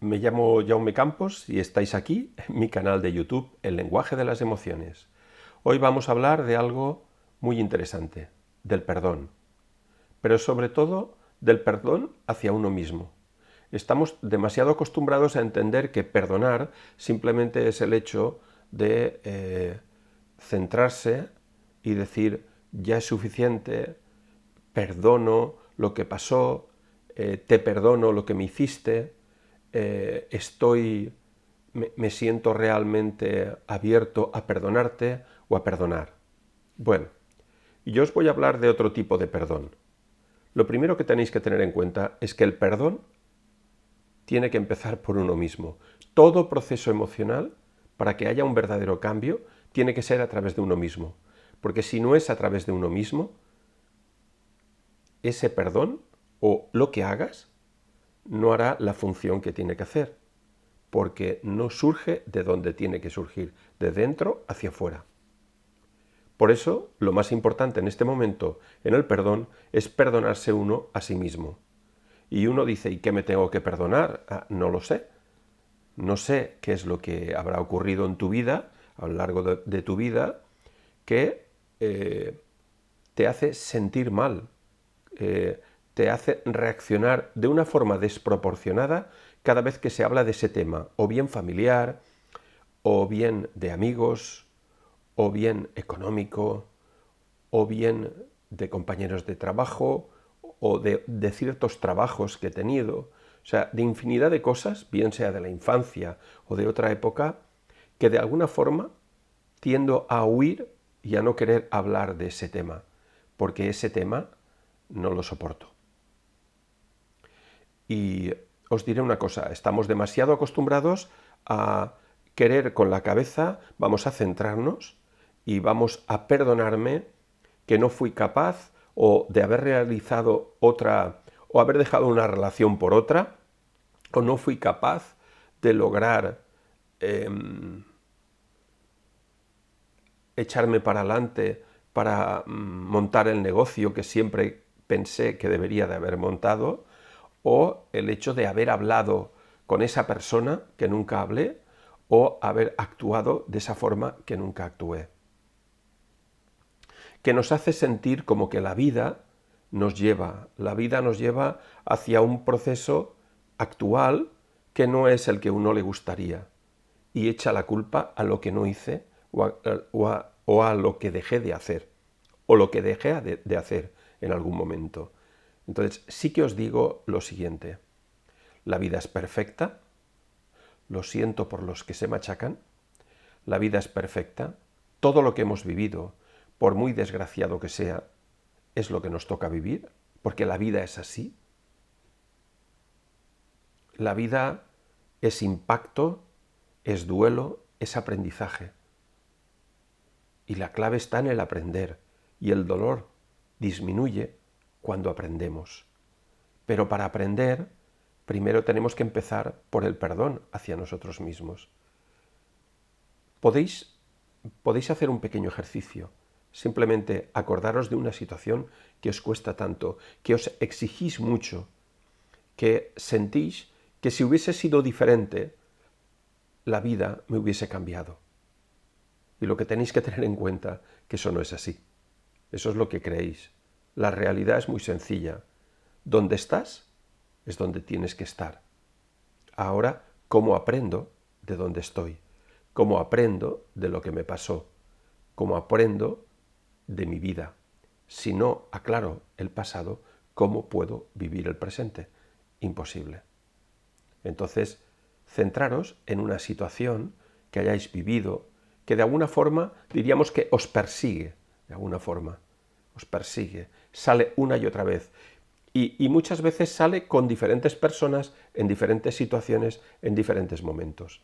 Me llamo Jaume Campos y estáis aquí en mi canal de YouTube, El lenguaje de las emociones. Hoy vamos a hablar de algo muy interesante, del perdón, pero sobre todo del perdón hacia uno mismo. Estamos demasiado acostumbrados a entender que perdonar simplemente es el hecho de centrarse y decir ya es suficiente, perdono lo que pasó, te perdono lo que me hiciste, me siento realmente abierto a perdonarte o a perdonar. Bueno, yo os voy a hablar de otro tipo de perdón. Lo primero que tenéis que tener en cuenta es que el perdón tiene que empezar por uno mismo. Todo proceso emocional, para que haya un verdadero cambio, tiene que ser a través de uno mismo. Porque si no es a través de uno mismo, ese perdón o lo que hagas no hará la función que tiene que hacer, porque no surge de donde tiene que surgir, de dentro hacia afuera. Por eso, lo más importante en este momento en el perdón es perdonarse uno a sí mismo. Y uno dice, ¿y qué me tengo que perdonar? No lo sé. No sé qué es lo que habrá ocurrido en tu vida, a lo largo de tu vida, que te hace sentir mal, te hace reaccionar de una forma desproporcionada cada vez que se habla de ese tema, o bien familiar, o bien de amigos, o bien económico, o bien de compañeros de trabajo, o de ciertos trabajos que he tenido. O sea, de infinidad de cosas, bien sea de la infancia o de otra época, que de alguna forma tiendo a huir y a no querer hablar de ese tema, porque ese tema no lo soporto. Y os diré una cosa, estamos demasiado acostumbrados a querer con la cabeza, vamos a centrarnos y vamos a perdonarme que no fui capaz o de haber realizado otra o haber dejado una relación por otra o no fui capaz de lograr echarme para adelante para montar el negocio que siempre pensé que debería de haber montado, o el hecho de haber hablado con esa persona que nunca hablé, o haber actuado de esa forma que nunca actué. Que nos hace sentir como que la vida nos lleva hacia un proceso actual que no es el que a uno le gustaría, y echa la culpa a lo que no hice o a lo que dejé de hacer, o lo que dejé de hacer en algún momento. Entonces, sí que os digo lo siguiente, la vida es perfecta, lo siento por los que se machacan, la vida es perfecta, todo lo que hemos vivido, por muy desgraciado que sea, es lo que nos toca vivir, porque la vida es así. La vida es impacto, es duelo, es aprendizaje. Y la clave está en el aprender, y el dolor disminuye cuando aprendemos. Pero para aprender, primero tenemos que empezar por el perdón hacia nosotros mismos. Podéis hacer un pequeño ejercicio. Simplemente acordaros de una situación que os cuesta tanto, que os exigís mucho, que sentís que si hubiese sido diferente, la vida me hubiese cambiado. Y lo que tenéis que tener en cuenta que eso no es así. Eso es lo que creéis. La realidad es muy sencilla. Donde estás es donde tienes que estar. Ahora, ¿cómo aprendo de dónde estoy? ¿Cómo aprendo de lo que me pasó? ¿Cómo aprendo de mi vida? Si no aclaro el pasado, ¿cómo puedo vivir el presente? Imposible. Entonces, centraros en una situación que hayáis vivido, que de alguna forma diríamos que os persigue, de alguna forma, os persigue, sale una y otra vez. Y muchas veces sale con diferentes personas, en diferentes situaciones, en diferentes momentos.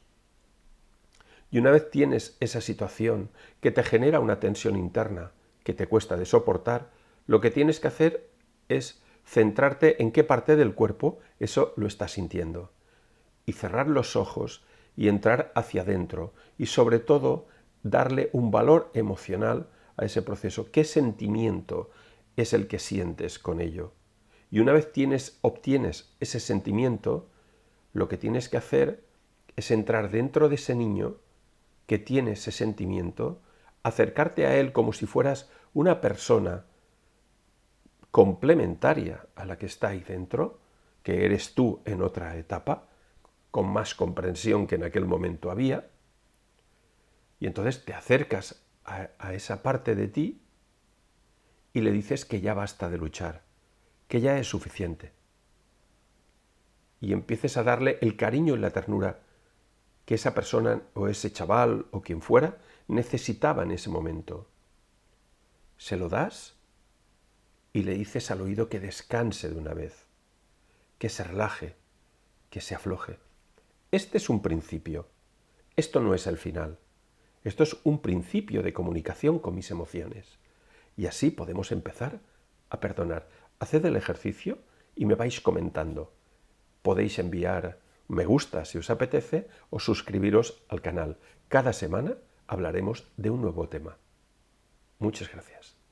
Y una vez tienes esa situación que te genera una tensión interna, que te cuesta de soportar, lo que tienes que hacer es centrarte en qué parte del cuerpo eso lo estás sintiendo. Y cerrar los ojos y entrar hacia adentro. Y sobre todo, darle un valor emocional a ese proceso. ¿Qué sentimiento es el que sientes con ello? Y una vez obtienes ese sentimiento, lo que tienes que hacer es entrar dentro de ese niño que tiene ese sentimiento, acercarte a él como si fueras una persona complementaria a la que está ahí dentro, que eres tú en otra etapa, con más comprensión que en aquel momento había, y entonces te acercas a esa parte de ti y le dices que ya basta de luchar, que ya es suficiente. Y empieces a darle el cariño y la ternura que esa persona o ese chaval o quien fuera necesitaba en ese momento. Se lo das y le dices al oído que descanse de una vez, que se relaje, que se afloje. Este es un principio. Esto no es el final. Esto es un principio de comunicación con mis emociones. Y así podemos empezar a perdonar. Haced el ejercicio y me vais comentando. Podéis enviar me gusta si os apetece o suscribiros al canal. Cada semana hablaremos de un nuevo tema. Muchas gracias.